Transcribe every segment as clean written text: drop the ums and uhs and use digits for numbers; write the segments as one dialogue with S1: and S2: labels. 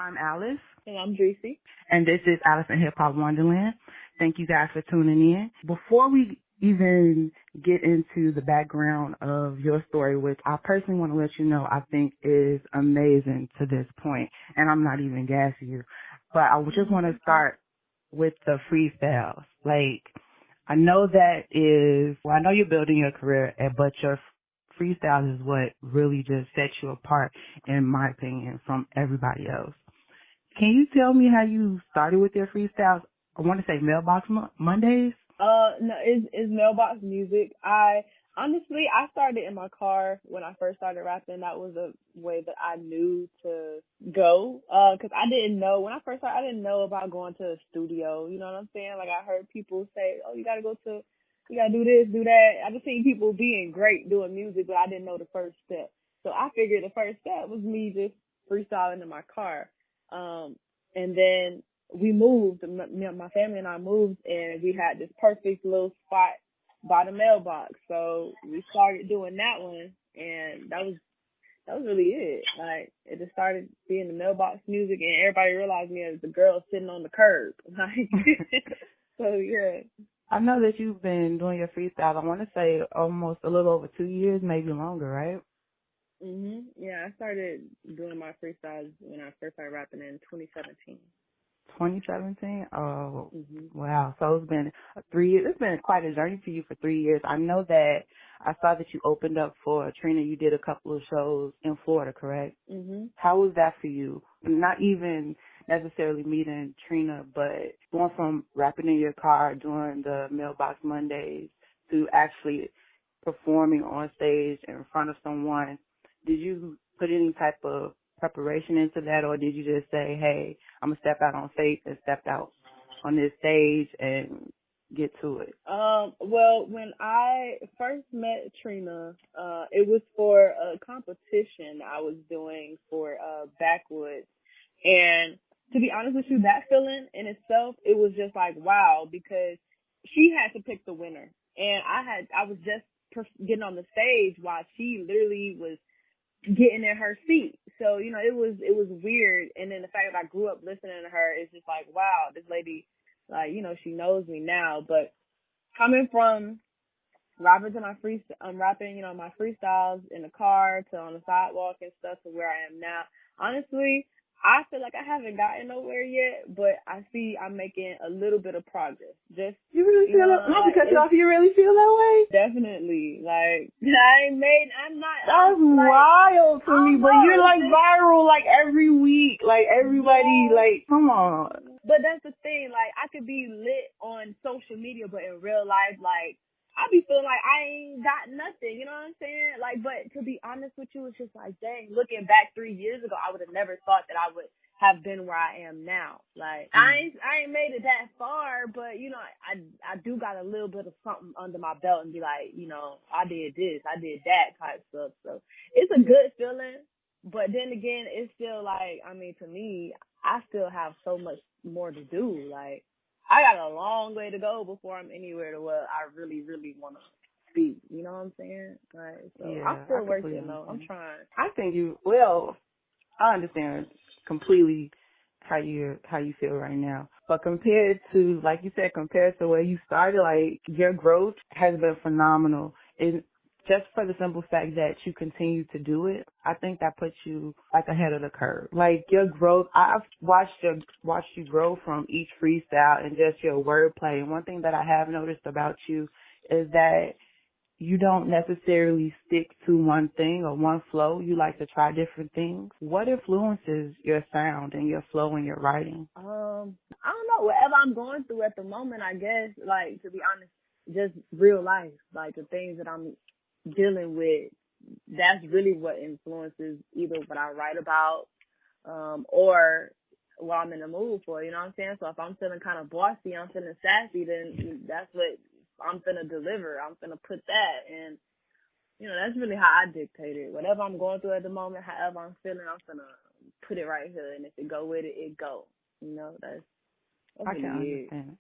S1: I'm Alice.
S2: And I'm Dreci.
S1: And this is Alice in Hip Hop Wonderland. Thank you guys for tuning in. Before we even get into the background of your story, which I personally want to let you know I think is amazing to this point, and I'm not even gassing you, but I just want to start with the freestyles. Like, I know I know you're building your career, but your freestyles is what really just sets you apart, in my opinion, from everybody else. Can you tell me how you started with your freestyles? I want to say Mailbox Mondays.
S2: No, it's Mailbox Music. I started in my car when I first started rapping. That was a way that I knew to go. Cause I didn't know, when I first started, I didn't know about going to a studio. You know what I'm saying? Like, I heard people say, oh, you gotta do this, do that. I just seen people being great doing music, but I didn't know the first step. So I figured the first step was me just freestyling in my car. And then we moved, my family and I moved, and we had this perfect little spot by the mailbox. So we started doing that one, and that was really it. Like, it just started being the Mailbox Music, and everybody realized me as the girl sitting on the curb. Like, so yeah.
S1: I know that you've been doing your freestyle, I want to say almost a little over 2 years, maybe longer, right?
S2: Yeah, I started doing my freestyles when I first started rapping in 2017.
S1: 2017? Oh, wow. So it's been 3 years. It's been quite a journey for you for 3 years. I know that I saw that you opened up for Trina. You did a couple of shows in Florida, correct? How was that for you? Not even necessarily meeting Trina, but going from rapping in your car, doing the Mailbox Mondays, to actually performing on stage in front of someone. Did you put any type of preparation into that, or did you just say, hey, I'm going to step out on faith and step out on this stage and get to it?
S2: Well, when I first met Trina, it was for a competition I was doing for Backwoods. And to be honest with you, that feeling in itself, it was just like, wow, because she had to pick the winner. And I was just getting on the stage while she literally was getting in her seat. So, you know, it was weird. And then the fact that I grew up listening to her, it's just like, wow, this lady, like, you know, she knows me now. But coming from rapping to rapping, you know, my freestyles in the car to on the sidewalk and stuff to where I am now, honestly, I feel like I haven't gotten nowhere yet, but I see I'm making a little bit of progress. Just,
S1: you really feel that? Not to cut you off, you really feel that way?
S2: Definitely. Like, I'm not.
S1: That's wild to me, but you're like viral like every week. Like, everybody, like, come on.
S2: But that's the thing, like, I could be lit on social media, but in real life, like, I be feeling like I ain't got nothing, you know what I'm saying? Like, but to be honest with you, it's just like, dang, looking back 3 years ago, I would have never thought that I would have been where I am now. Like, I ain't made it that far, but, you know, I do got a little bit of something under my belt and be like, you know, I did this, I did that type stuff. So it's a good feeling, but then again, it's still like, I mean, to me, I still have so much more to do. Like, I got a long way to go before I'm anywhere to where I really, really want to be. You know what I'm saying? Right. So yeah, I'm still working though. I'm trying.
S1: I think I understand completely how you feel right now. But compared to, like you said, compared to where you started, like, your growth has been phenomenal. And just for the simple fact that you continue to do it, I think that puts you like ahead of the curve. Like, your growth, I've watched you grow from each freestyle and just your wordplay. And one thing that I have noticed about you is that you don't necessarily stick to one thing or one flow. You like to try different things. What influences your sound and your flow and your writing?
S2: I don't know. Whatever I'm going through at the moment, I guess, like, to be honest, just real life, like the things that I'm dealing with, that's really what influences either what I write about, or what I'm in the mood for, you know what I'm saying? So if I'm feeling kind of bossy, I'm feeling sassy, then that's what I'm finna deliver. I'm finna put that, and, you know, that's really how I dictate it. Whatever I'm going through at the moment, however I'm feeling, I'm finna put it right here, and if it go with it, it go. You know, that's
S1: I can understand it.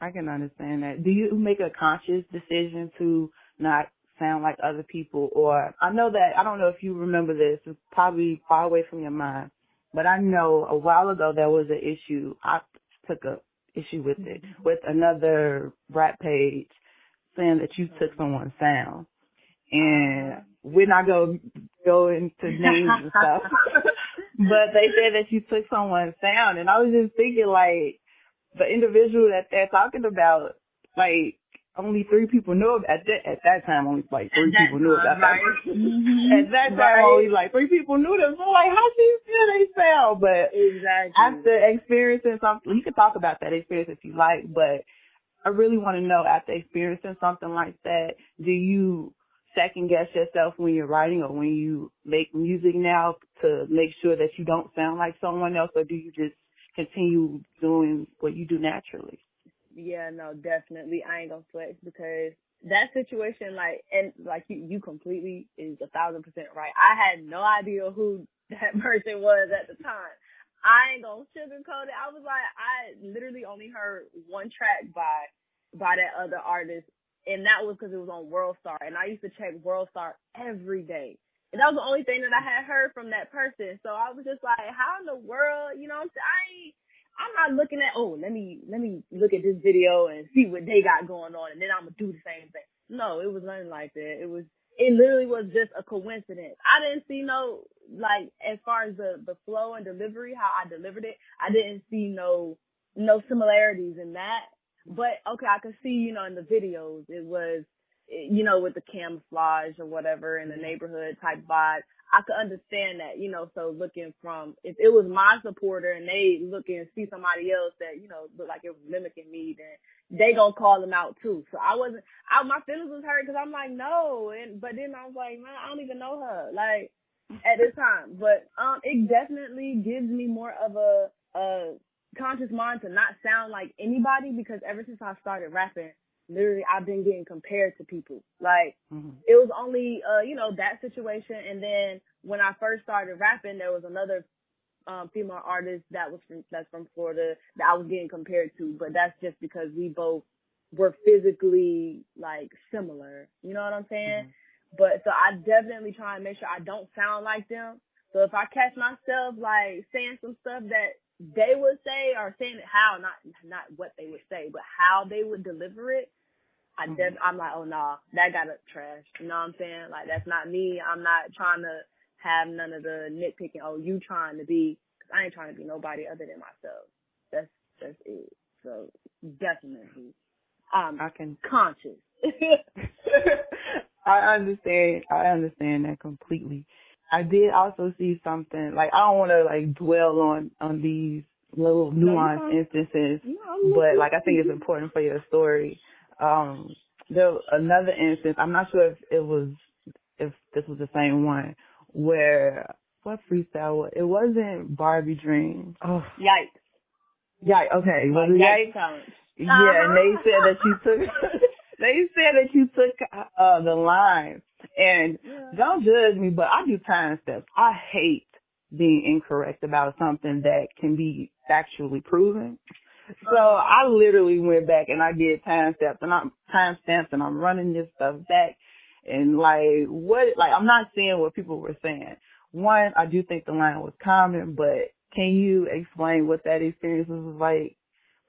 S1: I can understand that. Do you make a conscious decision to not sound like other people? Or I know that, I don't know if you remember this, it's probably far away from your mind, But I know a while ago there was an issue. I took a issue with it with another rap page saying that you took someone's sound. And we're not going to go into names and stuff. But they said that you took someone's sound. And I was just thinking, like, the individual that they're talking about, like, only 3 people knew at that time. Only like 3 people knew about that. At that time, only like 3 people knew them. So like, how do you feel they sound? But after experiencing something, you can talk about that experience if you like. But I really want to know, after experiencing something like that, do you second guess yourself when you're writing or when you make music now to make sure that you don't sound like someone else, or do you just continue doing what you do naturally?
S2: Yeah, no, definitely. I ain't gonna flex because that situation, like, and like you completely is 1,000% right. I had no idea who that person was at the time. I ain't gonna sugarcoat it. I was like, I literally only heard one track by that other artist, and that was because it was on World Star, and I used to check World Star every day. And that was the only thing that I had heard from that person. So I was just like, how in the world, you know what I'm saying? I'm not looking at, let me look at this video and see what they got going on, and then I'm gonna do the same thing. No, it was nothing like that. It literally was just a coincidence. I didn't see no, like, as far as the flow and delivery, how I delivered it, I didn't see no similarities in that. But okay, I could see, in the videos, it was, with the camouflage or whatever in the neighborhood type vibe. I could understand that, so looking from, if it was my supporter and they look and see somebody else that, look like it was mimicking me, then they gonna call them out too. So my feelings was hurt because I'm like, no. But then I was like, man, I don't even know her, like, at this time. But, it definitely gives me more of a conscious mind to not sound like anybody, because ever since I started rapping, literally I've been getting compared to people. Like, it was only, that situation. And then when I first started rapping, there was another female artist that's from Florida that I was getting compared to, but that's just because we both were physically, like, similar. You know what I'm saying? But so I definitely try and make sure I don't sound like them. So if I catch myself, like, saying some stuff that they would say, or saying it how, not what they would say, but how they would deliver it, I'm like, oh, nah, that got trash. You know what I'm saying? Like, that's not me. I'm not trying to have none of the nitpicking. Oh, you trying to be, because I ain't trying to be nobody other than myself. That's it. So definitely,
S1: I can
S2: conscious.
S1: I understand that completely. I did also see something, like, I don't want to, like, dwell on these little nuanced instances, but, like, I think it's important for your story. There was another instance, I'm not sure if this was the same one, where, what freestyle was it? Wasn't Barbie Dream. Oh. Yikes, okay. Was it Yikes?
S2: Challenge.
S1: Yeah, and they said that you took the line. And don't judge me, but I do time steps. I hate being incorrect about something that can be factually proven. So I literally went back and I did timestamps and I'm running this stuff back, and I'm not seeing what people were saying. One, I do think the line was common, but can you explain what that experience was like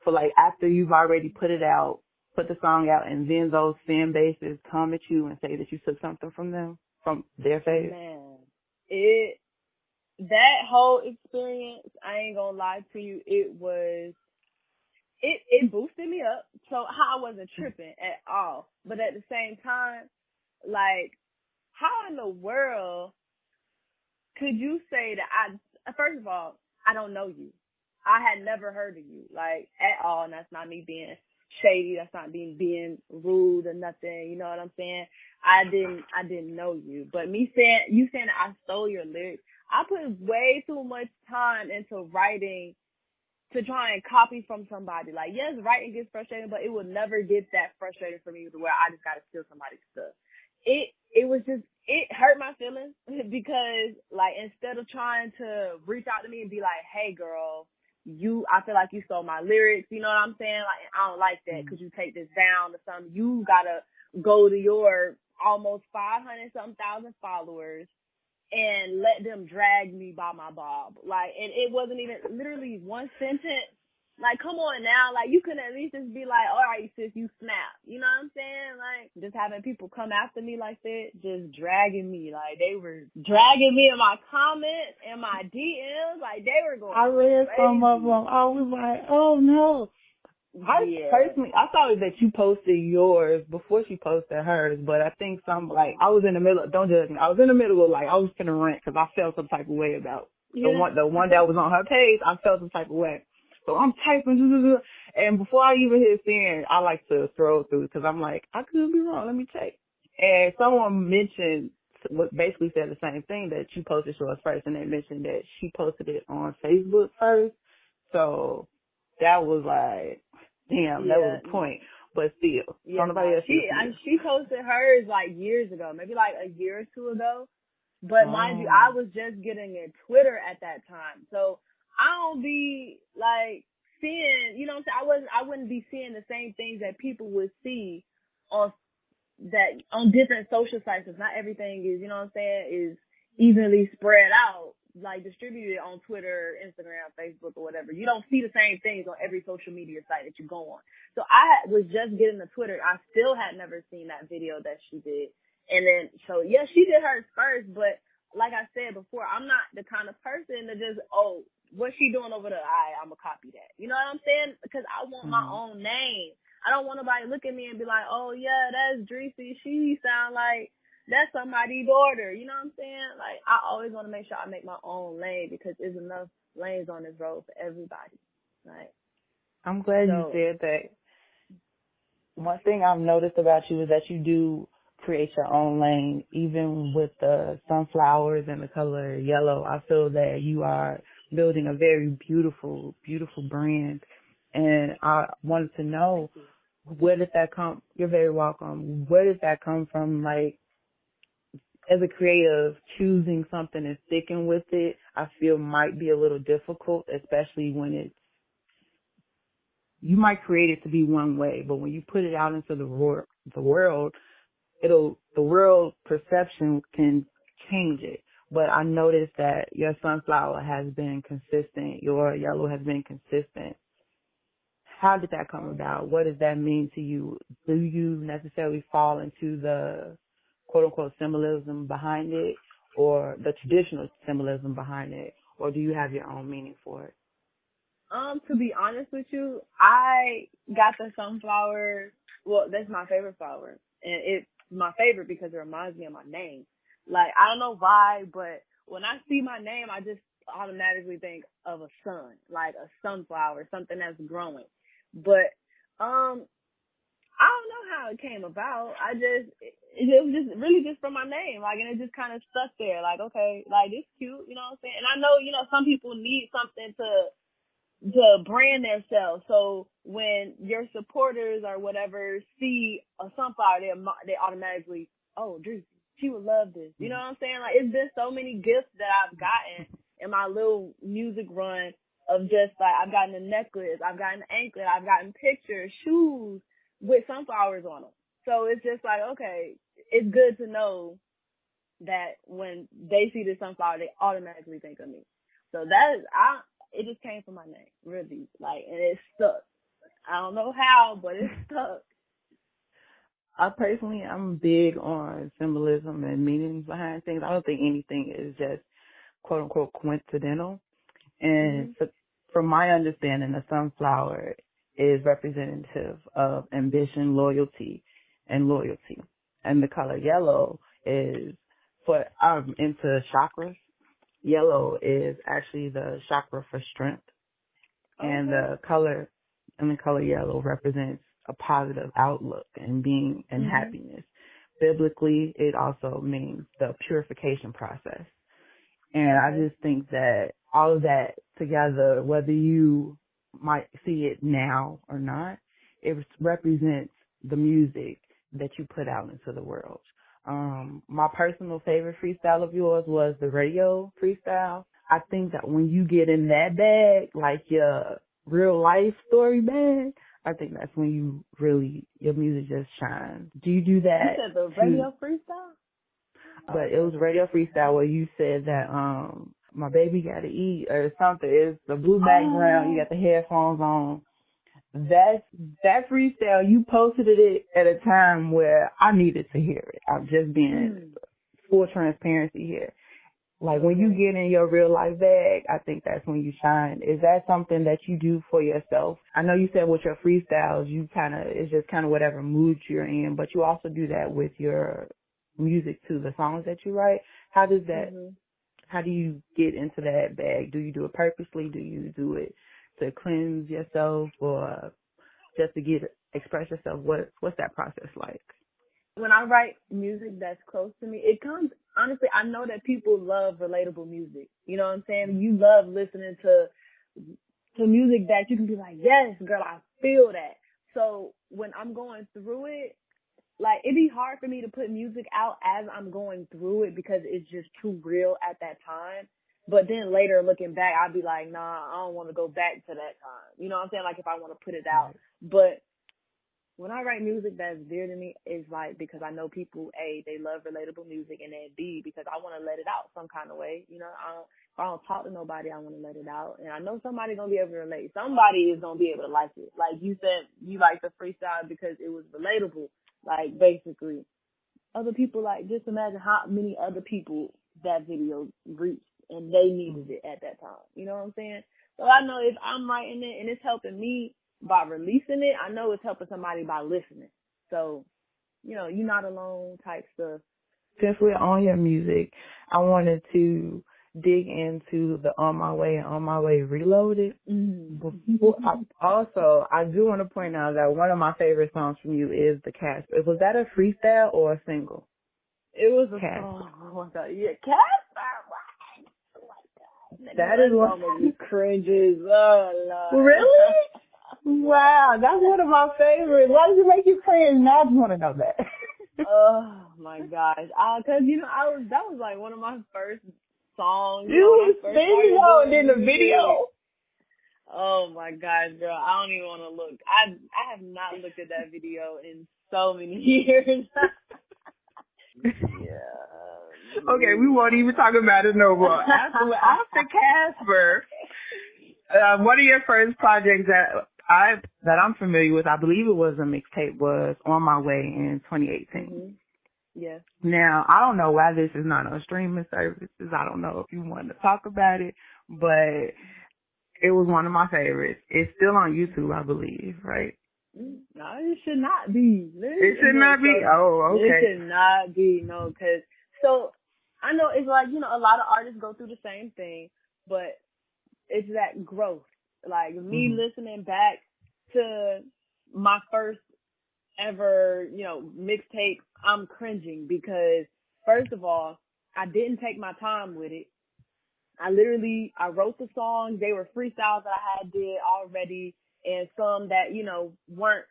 S1: for, like, after you've already put the song out, and then those fan bases come at you and say that you took something from them, from their face?
S2: Man, that whole experience, I ain't gonna lie to you, it boosted me up. So I wasn't tripping at all. But at the same time, like, how in the world could you say that first of all, I don't know you. I had never heard of you, like, at all. And that's not me being shady. That's not being rude or nothing. You know what I'm saying? I didn't know you. But you saying that I stole your lyrics, I put way too much time into writing to try and copy from somebody. Like, yes, writing gets frustrating, but it will never get that frustrating for me to where I just gotta steal somebody's stuff. It hurt my feelings because, like, instead of trying to reach out to me and be like, hey girl, I feel like you stole my lyrics, you know what I'm saying? Like, I don't like that. Could you take this down or something? You gotta go to your almost 500 something thousand followers and let them drag me by my bob. Like, and it wasn't even literally one sentence. Like, come on now. Like, you can at least just be like, all right, sis, you snap. You know what I'm saying? Like, just having people come after me like that, just dragging me. Like, they were dragging me in my comments and my DMs. Like, they were going
S1: I read
S2: crazy.
S1: some of them. I was like, oh no. I thought that you posted yours before she posted hers, but I think I was in the middle, don't judge me, I was in the middle of I was finna rant because I felt some type of way about the one that was on her page. I felt some type of way. So I'm typing, and before I even hit send, I like to scroll through because I'm like, I could be wrong, let me check. And someone mentioned, basically said the same thing, that you posted yours first, and they mentioned that she posted it on Facebook first. So that was like, damn, that was a point. But still, somebody else.
S2: She posted hers like years ago, maybe like a year or two ago. But mind you, I was just getting a Twitter at that time, so I don't be like seeing, you know what I'm saying? I wouldn't be seeing the same things that people would see on different social sites. Not everything is, you know what I'm saying, is evenly spread out, like distributed on Twitter, Instagram, Facebook, or whatever. You don't see the same things on every social media site that you go on. So I was just getting the Twitter. I still had never seen that video that she did. And then, so yeah, she did hers first, but like I said before, I'm not the kind of person that just, what's she doing over there? I'm going to copy that. You know what I'm saying? Because I want my own name. I don't want nobody look at me and be like, oh, yeah, that's Dreci. She sound like that's somebody's daughter. You know what I'm saying? Like, I always want to make sure I make my own lane because there's enough lanes on this road for everybody. Like,
S1: I'm glad you said that. One thing I've noticed about you is that you do create your own lane, even with the sunflowers and the color yellow. I feel that you are building a very beautiful, beautiful brand. And I wanted to know, where did that come? You're very welcome. Where does that come from? Like, as a creative, choosing something and sticking with it, I feel might be a little difficult, especially when you might create it to be one way, but when you put it out into the world, the world perception can change it. But I noticed that your sunflower has been consistent. Your yellow has been consistent. How did that come about? What does that mean to you? Do you necessarily fall into the quote unquote symbolism behind it, or the traditional symbolism behind it, or do you have your own meaning for it?
S2: To be honest with you, I got the sunflower. Well, that's my favorite flower, and it's my favorite because it reminds me of my name. Like, I don't know why, but when I see my name, I just automatically think of a sun, like a sunflower, something that's growing. But I don't know how it came about. It was just really just from my name, like, and it just kind of stuck there. Like, okay, like, it's cute, you know what I'm saying? And I know, you know, some people need something to brand themselves. So when your supporters or whatever see a sunflower, they automatically, oh, Dreci, she would love this. You know what I'm saying? Like, it's been so many gifts that I've gotten in my little music run of just like, I've gotten a necklace, I've gotten an anklet, I've gotten pictures, shoes with sunflowers on them. So it's just like, okay, it's good to know that when they see the sunflower, they automatically think of me. So it just came from my name, really. Like, and it stuck. I don't know how, but it stuck.
S1: I personally, I'm big on symbolism and meanings behind things. I don't think anything is just quote unquote coincidental. And so, from my understanding, the sunflower is representative of ambition, loyalty, and loyalty. And the color yellow is, I'm into chakras. Yellow is actually the chakra for strength. And the color yellow represents a positive outlook and being and happiness. Biblically, it also means the purification process. And I just think that all of that together, whether you might see it now or not, it represents the music that you put out into the world. My personal favorite freestyle of yours was the radio freestyle. I think that when you get in that bag, like your real life story bag, I think that's when your music just shines. Do you do that?
S2: You said the radio freestyle?
S1: but it was Radio Freestyle where you said that my baby gotta eat or something. It's the blue background, you got the headphones on. That freestyle, you posted it at a time where I needed to hear it. I'm just being full transparency here. Like when you get in your real life bag, I think that's when you shine. Is that something that you do for yourself? I know you said with your freestyles, it's just kind of whatever mood you're in, but you also do that with your music too, the songs that you write. How does that, how do you get into that bag? Do you do it purposely? Do you do it to cleanse yourself or just to express yourself? What's that process like?
S2: When I write music that's close to me, it comes, honestly, I know that people love relatable music. You know what I'm saying? You love listening to music that you can be like, yes, girl, I feel that. So when I'm going through it, like, it'd be hard for me to put music out as I'm going through it because it's just too real at that time. But then later looking back, I'd be like, nah, I don't want to go back to that time. You know what I'm saying? Like, if I want to put it out. But when I write music that's dear to me, it's like because I know people, A, they love relatable music, and then B, because I want to let it out some kind of way. You know, if I don't talk to nobody, I want to let it out. And I know somebody's going to be able to relate. Somebody is going to be able to like it. Like you said, you like the freestyle because it was relatable. Like, basically, other people, like, just imagine how many other people that video reached, and they needed it at that time. You know what I'm saying? So I know if I'm writing it and it's helping me by releasing it, I know it's helping somebody by listening. So, you know, you're not alone type stuff.
S1: Since we're on your music, I wanted to dig into the On My Way and On My Way Reloaded. I do want to point out that one of my favorite songs from you is the Casper. Was that a freestyle or a single?
S2: It was a
S1: Casper.
S2: song. Oh my God. Yeah, Casper. Oh my God.
S1: That is one
S2: of me cringes. Oh, Lord.
S1: Really? Wow, that's one of my favorites. Why does it make you cringe? Now I just want to know that.
S2: Oh my gosh. Cause you know, that was like one of my first songs.
S1: You was singing on in the video.
S2: Oh my gosh, girl. I don't even want to look. I have not looked at that video in so many years. Yeah.
S1: Okay, we won't even talk about it no more. After Casper, one of your first projects that I'm familiar with, I believe it was a mixtape, was On My Way in 2018.
S2: Yeah.
S1: Now, I don't know why this is not on streaming services. I don't know if you want to talk about it, but it was one of my favorites. It's still on YouTube, I believe, right?
S2: No, it should not be.
S1: It should not be? Oh, okay.
S2: It should not be, no, because, so, I know it's like, you know, a lot of artists go through the same thing, but it's that growth. Like, me listening back to my first ever, you know, mixtape, I'm cringing because, first of all, I didn't take my time with it. I wrote the songs. They were freestyles that I had did already, and some that, you know, weren't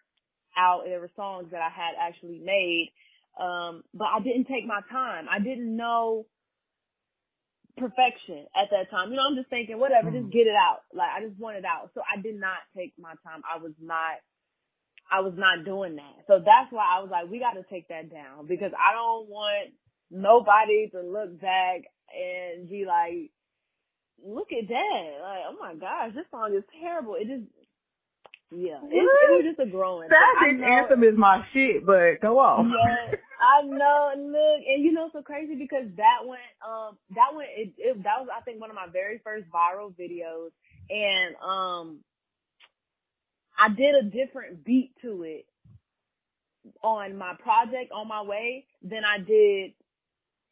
S2: out. There were songs that I had actually made. But I didn't take my time. I didn't know perfection at that time. You know, I'm just thinking, whatever, just get it out. Like, I just want it out. So I did not take my time. I was not doing that. So that's why I was like, we got to take that down because I don't want nobody to look back and be like, look at that. Like, oh my gosh, this song is terrible. It just, yeah, it was just a growing.
S1: Savage Anthem is my shit, but go on.
S2: Yeah, I know. Look, and you know, it's so crazy because that was I think one of my very first viral videos, and I did a different beat to it on my project On My Way than I did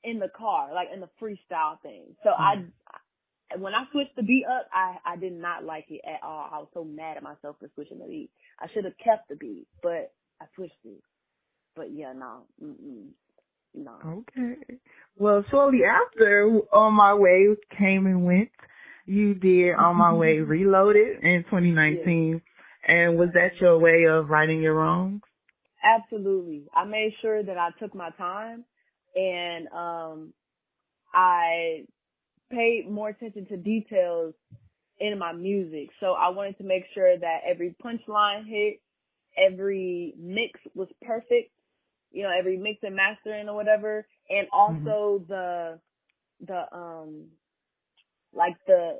S2: in the car, like in the freestyle thing. So when I switched the beat up, I did not like it at all. I was so mad at myself for switching the beat. I should have kept the beat, but I switched it. But yeah, no. No.
S1: Okay. Well, shortly after On My Way came and went, you did On My Way Reloaded in 2019. Yeah. And was that your way of righting your wrongs?
S2: Absolutely. I made sure that I took my time and I paid more attention to details in my music. So I wanted to make sure that every punchline hit, every mix was perfect, you know, every mix and mastering or whatever. and
S1: Mhm.
S2: also the like the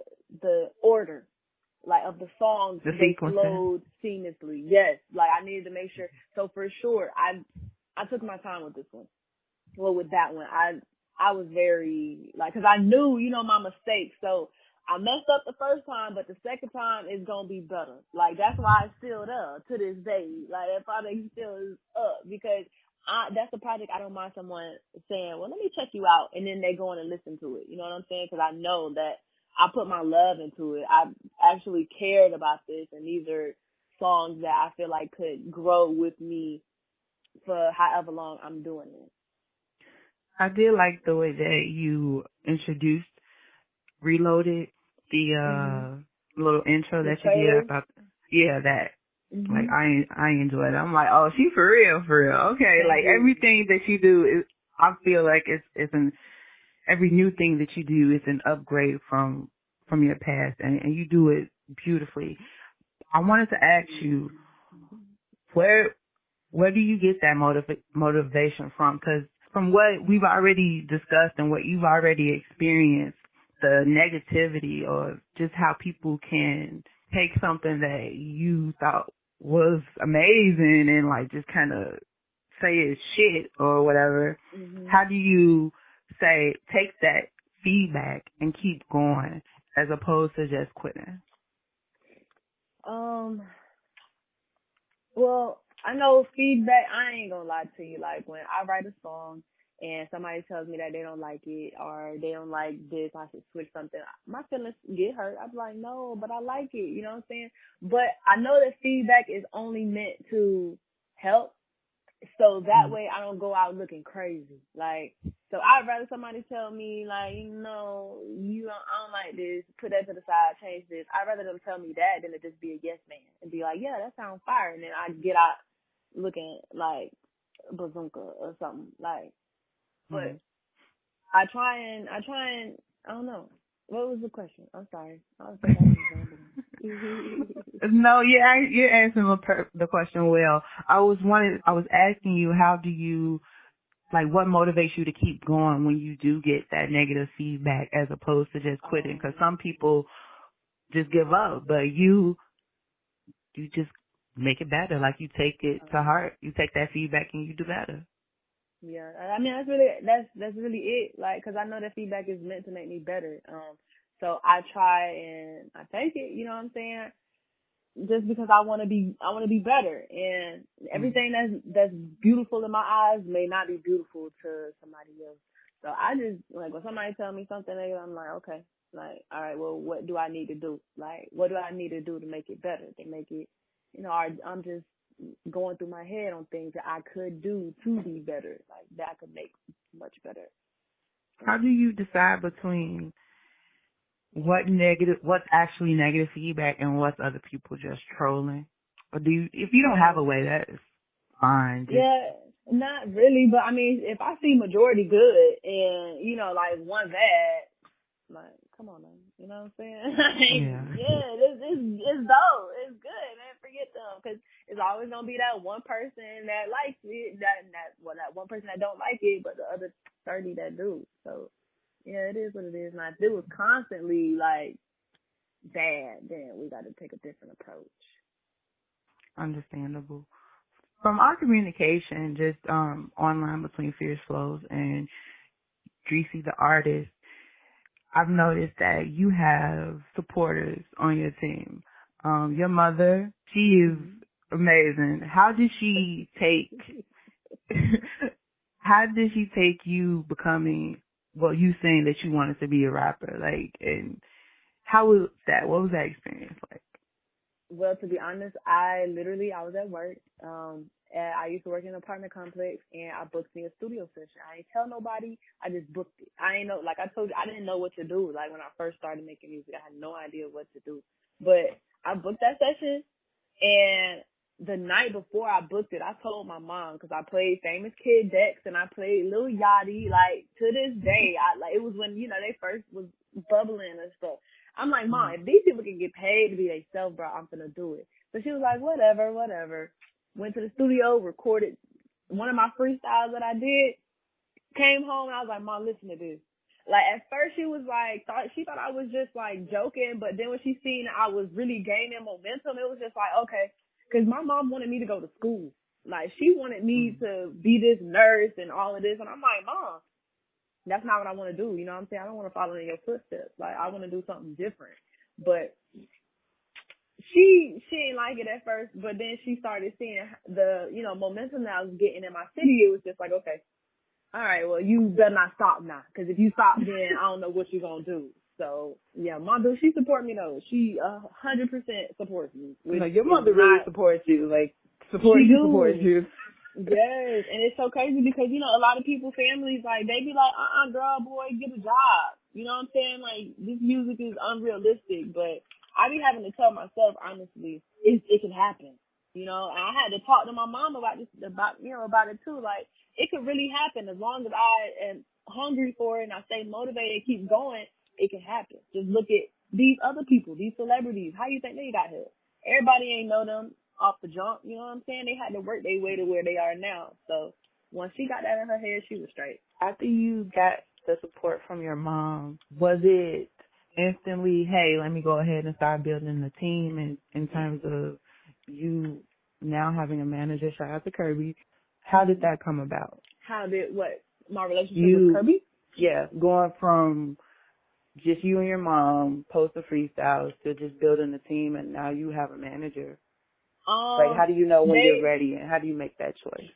S2: order, like, of the songs,
S1: The
S2: they
S1: sequencing.
S2: flowed seamlessly. Yes, like, I needed to make sure. So for sure, I took my time with this one. Well, with that one, I was very, like, cause I knew, my mistakes. So I messed up the first time, but the second time is gonna be better. Like, that's why it's still there to this day. Like, that project still is up because that's a project I don't mind someone saying, well, let me check you out, and then they go in and listen to it. You know what I'm saying? Cause I know that I put my love into it. I actually cared about this, and these are songs that I feel like could grow with me for however long I'm doing it.
S1: I did like the way that you introduced Reloaded, the
S2: Mhm.
S1: little intro
S2: The
S1: that you did. I
S2: prelude.
S1: thought, yeah, that. Like
S2: Mhm.
S1: I enjoyed it. I'm like, oh, she for real, for real. Okay,
S2: Thank
S1: like
S2: you.
S1: everything that you do is, I feel like it's an every new thing that you do is an upgrade from your past, and you do it beautifully. I wanted to ask you, where where do you get that motivation from? Because from what we've already discussed and what you've already experienced, the negativity or just how people can take something that you thought was amazing and like just kind of say it's shit or whatever.
S2: Mhm.
S1: How do you say take that feedback and keep going as opposed to just quitting?
S2: Um. Well, I know feedback. I ain't gonna lie to you. Like, when I write a song and somebody tells me that they don't like it or they don't like this, I should switch something. My feelings get hurt. I'm like, no, but I like it. You know what I'm saying? But I know that feedback is only meant to help. So that
S1: Mm.
S2: way I don't go out looking crazy. Like, so I'd rather somebody tell me, like, no, I don't like this, put that to the side, change this. I'd rather them tell me that than to just be a yes man and be like, yeah, that sounds fire. And then I get out looking like bazooka or something. Like, but
S1: Mm.
S2: I don't know. What was the question? I'm sorry. I think I was just rambling.
S1: No, you're answering the question well. I was asking you, how do you, like, what motivates you to keep going when you do get that negative feedback as opposed to just quitting? Because
S2: um,
S1: some people just give up, but you just make it better. Like, you take it to
S2: um,
S1: heart. You take that feedback and you do better.
S2: Yeah, I mean, that's really it. Like, 'cause I know that feedback is meant to make me better. So I try and I take it. You know what I'm saying? Just because I want to be better. And
S1: Mm.
S2: everything that's beautiful in my eyes may not be beautiful to somebody else. So I just, like, when somebody tell me something negative, I'm like, okay, like, all right, well, what do I need to do? Like, what do I need to do to make it better? To make it, I'm just going through my head on things that I could do to be better, like, that I could make much better.
S1: How do you decide between what's actually negative feedback and what's other people just trolling? Or do you, if you don't have a
S2: Um,
S1: way, that is fine. Just,
S2: yeah, not really, but I mean, if I see majority good and, like, one bad, like, come on, man. You know what I'm saying? Like,
S1: yeah.
S2: yeah, it's dope. It's good, man. Forget them, because it's always gonna be that one person that likes it, that one person that don't like it, but the other 30 that do. So yeah, it is what it is. Now, if it was constantly like bad, then we got to take a different approach.
S1: Understandable. From our communication, just online between Fierce Flows and Dreci the artist, I've noticed that you have supporters on your team. Your mother, she is
S2: Mhm.
S1: amazing. How did she take you becoming, well, you saying that you wanted to be a rapper, like, and how was that? What was that experience like?
S2: Well, to be honest, I was at work. And I used to work in an apartment complex, and I booked me a studio session. I didn't tell nobody. I just booked it. I ain't know, like I told you, I didn't know what to do. Like, when I first started making music, I had no idea what to do. But I booked that session, and the night before I booked it, I told my mom, because I played Famous Kid Dex and I played Lil Yachty. Like, to this day, it was when, they first was bubbling and stuff. I'm like, Mom, if these people can get paid to be themselves, bro, I'm gonna do it. So she was like, whatever, whatever. Went to the studio, recorded one of my freestyles that I did, Came home, I was like, Mom, listen to this. Like, at first she was like, she thought I was just like joking, but then when she seen I was really gaining momentum, it was just like, okay. Cause my mom wanted me to go to school. Like, she wanted me to be this nurse and all of this. And I'm like, Mom, that's not what I want to do. You know what I'm saying? I don't want to follow in your footsteps. Like, I want to do something different. But she didn't like it at first, but then she started seeing the, you know, momentum that I was getting in my city. It was just like, okay, all right, well, you better not stop now, because if you stop, then I don't know what you're going to do. So, yeah, mother, she supports me, though. She 100% supports me.
S1: Like, your mother really supports you. Like, supports you.
S2: Yes, and it's so crazy because, you know, a lot of people, families, like, they be like, girl, boy, get a job. You know what I'm saying? Like, this music is unrealistic, but I be having to tell myself, honestly, it can happen. You know, and I had to talk to my mom about it too. Like, it could really happen as long as I am hungry for it and I stay motivated and keep going. It can happen. Just look at these other people, these celebrities. How you think they got here? Everybody ain't know them off the jump. You know what I'm saying? They had to work their way to where they are now. So once she got that in her head, she was straight.
S1: After you got the support from your mom, was it instantly, hey, let me go ahead and start building the team, and in terms of you now having a manager? Shout out to Kirby. How did that come about?
S2: How did what? My relationship with Kirby?
S1: Yeah, going from just you and your mom, post the freestyles, to just building a team, and now you have a manager. Like, how do you know when you're ready, and how do you make that choice?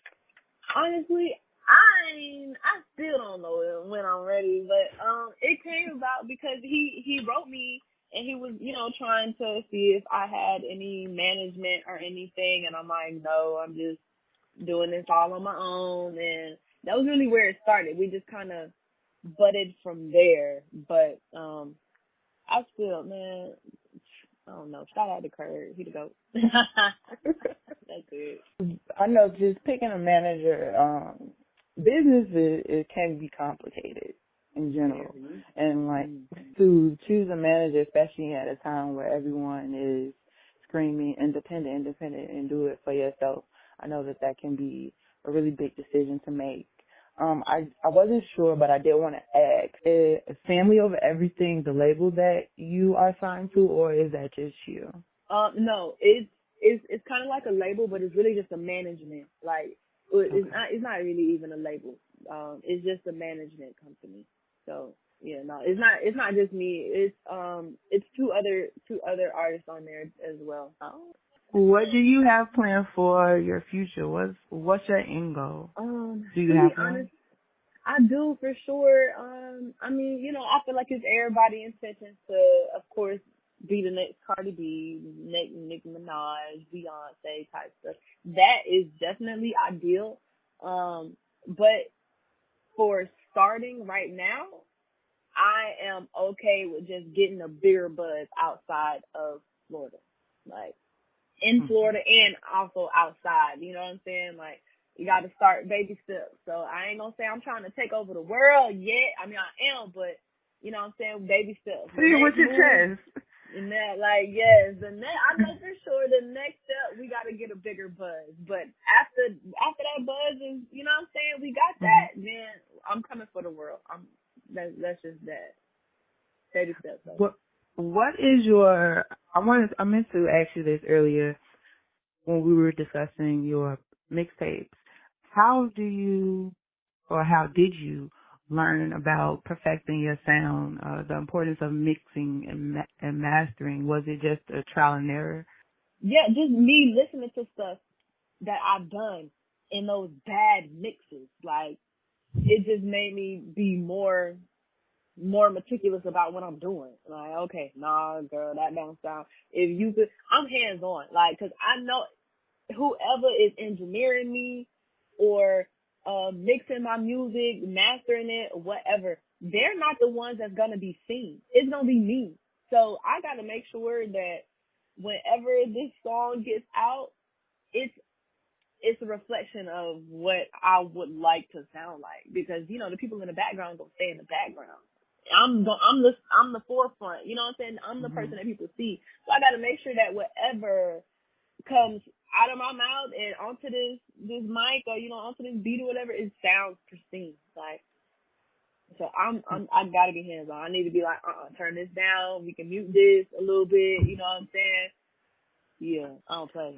S2: Honestly, I still don't know when I'm ready, but it came about because he wrote me and he was, you know, trying to see if I had any management or anything, and I'm like, no, I'm just doing this all on my own, and that was really where it started. We just kind of butted from there, but I still, man, I don't know. Shout out to Kurt. He the GOAT. That's it.
S1: I know just picking a manager, business it can be complicated in general. Mm-hmm. And like to choose a manager, especially at a time where everyone is screaming independent, and do it for yourself. I know that can be a really big decision to make. I wasn't sure, but I did want to ask, is family over everything the label that you are signed to, or is that just you?
S2: No, it's kind of like a label, but it's really just a management. Like, it's not really even a label. It's just a management company. So yeah, no, it's not just me. It's two other artists on there as well.
S1: Oh. What do you have planned for your future? What's your end goal? Do you have one?
S2: I do, for sure. I mean, you know, I feel like it's everybody's intention to, of course, be the next Cardi B, next Nicki Minaj, Beyonce type stuff. That is definitely ideal. But for starting right now, I am okay with just getting a bigger buzz outside of Florida. Like, in Florida and also outside, you know what I'm saying? Like, you got to start baby steps. So I ain't gonna say I'm trying to take over the world yet. I mean, I am, but you know what I'm saying? Baby steps.
S1: See, what's your chest?
S2: And that, like, yes, I know for sure the next step we got to get a bigger buzz. But after that buzz is, you know what I'm saying? We got that. Then I'm coming for the world. That's just that. Baby steps.
S1: What is your? I meant to ask you this earlier when we were discussing your mixtapes. How did you learn about perfecting your sound? The importance of mixing and mastering. Was it just a trial and error?
S2: Yeah, just me listening to stuff that I've done in those bad mixes. Like, it just made me be more meticulous about what I'm doing. Like, okay, nah, girl, that don't sound. If you could, I'm hands on. Like, cause I know whoever is engineering me or mixing my music, mastering it, whatever, they're not the ones that's gonna be seen. It's gonna be me. So I gotta make sure that whenever this song gets out, it's a reflection of what I would like to sound like, because you know the people in the background gonna stay in the background. I'm the forefront. You know what I'm saying? I'm the person that people see. So I got to make sure that whatever comes out of my mouth and onto this mic or, you know, onto this beat or whatever, it sounds pristine. Like, so I gotta be hands on. I need to be like, turn this down. We can mute this a little bit. You know what I'm saying? Yeah, I don't play.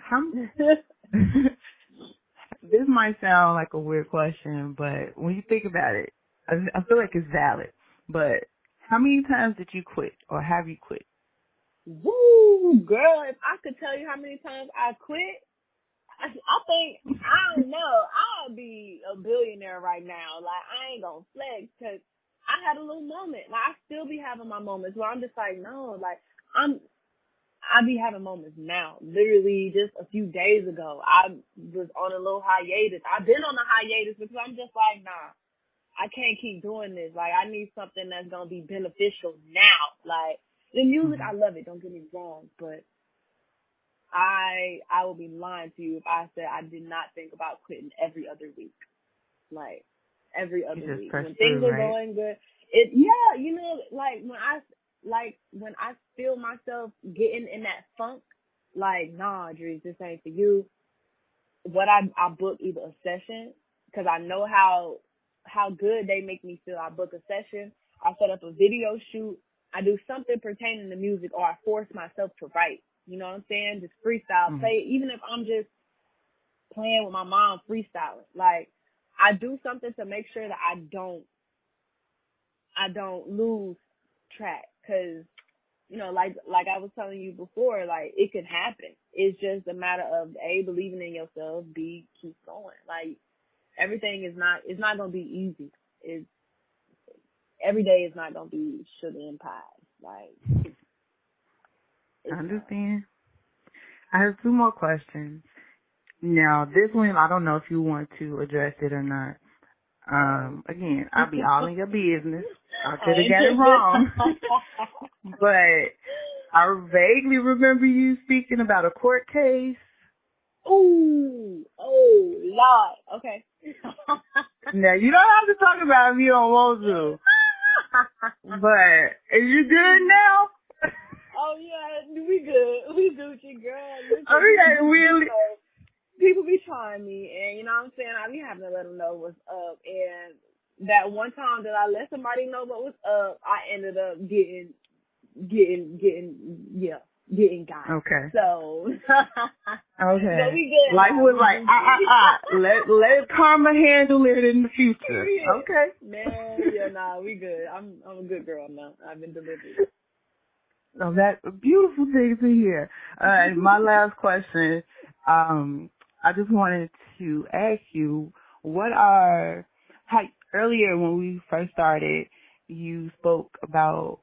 S1: This might sound like a weird question, but when you think about it, I feel like it's valid. But how many times did you quit, or have you quit?
S2: Woo, girl! If I could tell you how many times I quit, I think, I don't know, I'll be a billionaire right now. Like, I ain't gonna flex, because I had a little moment. Like, I still be having my moments where I'm just like, no, like, I be having moments now. Literally just a few days ago, I was on a little hiatus. I've been on a hiatus because I'm just like, nah, I can't keep doing this. Like, I need something that's gonna be beneficial now. Like, the music, I love it, don't get me wrong, but I will be lying to you if I said I did not think about quitting every other week. Like, every other week. When things are going good. Yeah, you know, like when I feel myself getting in that funk, like, nah, Dreci, this ain't for you. What I book either a session, because I know how good they make me feel. I book a session, I set up a video shoot, I do something pertaining to music, or I force myself to write. You know what I'm saying? Just freestyle, play, even if I'm just playing with my mom, freestyling. Like, I do something to make sure that I don't lose track, because, you know, like I was telling you before, like, it can happen. It's just a matter of A, believing in yourself, B, keep going. Like, everything it's not gonna be easy. Every day is not gonna be sugar and pie. Like,
S1: I understand. I have two more questions. Now, this one, I don't know if you want to address it or not. Again, I'll be all in your business. I could have got it wrong. But I vaguely remember you speaking about a court case.
S2: Oh, Lord. Okay.
S1: Now, you don't have to talk about it if you don't want to. But, is you good now?
S2: Oh, yeah, we good. We Gucci, girl.
S1: Okay, really?
S2: People be trying me, and, you know what I'm saying, I be having to let them know what's up. And that one time that I let somebody know what was up, I ended up getting got.
S1: Okay.
S2: So,
S1: okay.
S2: So we good.
S1: Life was like, let karma handle it in the future.
S2: Yeah.
S1: Okay.
S2: Man, yeah, nah, we good. I'm a good girl now. I've been delivered.
S1: So that's a beautiful thing to hear. And my last question, I just wanted to ask you, earlier when we first started, you spoke about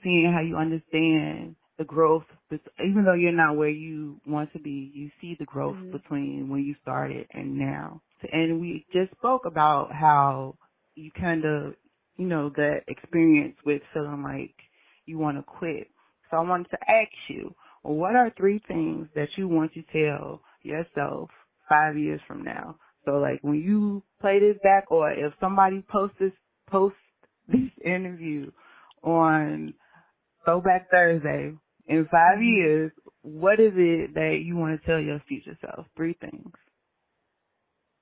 S1: seeing how you understand the growth, even though you're not where you want to be, you see the growth between when you started and now. And we just spoke about how you kind of, you know, that experience with feeling like you want to quit. So I wanted to ask you, what are 3 things that you want to tell yourself 5 years from now? So like when you play this back, or if somebody posts this interview on Throwback Thursday in 5 years, what is it that you want to tell your future self? 3 things.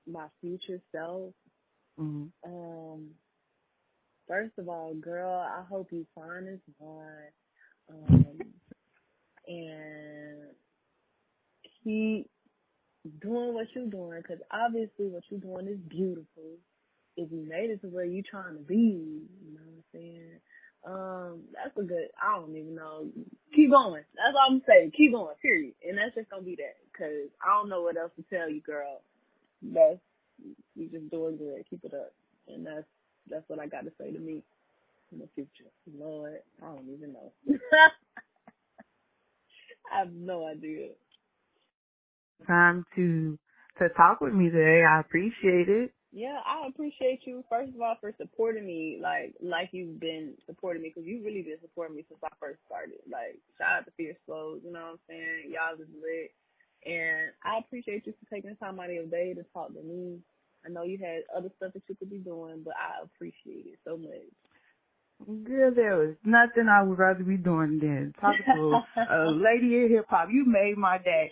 S2: My future self?
S1: Mm-hmm.
S2: First of all, girl, I hope you find this one. And keep doing what you're doing, because obviously what you're doing is beautiful. If you made it to where you're trying to be, you know what I'm saying? That's a good, I don't even know. Keep going. That's all I'm saying. Keep going, period. And that's just going to be that, because I don't know what else to tell you, girl. You just doing good. Keep it up. And that's what I got to say to me in the future. Lord, I don't even know. I have no idea.
S1: Time to talk with me today. I appreciate it.
S2: Yeah, I appreciate you, first of all, for supporting me, like you've been supporting me, because you've really been supporting me since I first started. Like, shout out to Fierce Flows, you know what I'm saying? Y'all is lit. And I appreciate you for taking the time out of your day to talk to me. I know you had other stuff that you could be doing, but I appreciate it so much.
S1: Girl, there was nothing I would rather be doing than talking to a lady in hip-hop. You made my day.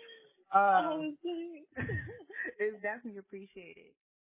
S1: Um,
S2: Honestly.
S1: it's definitely appreciated.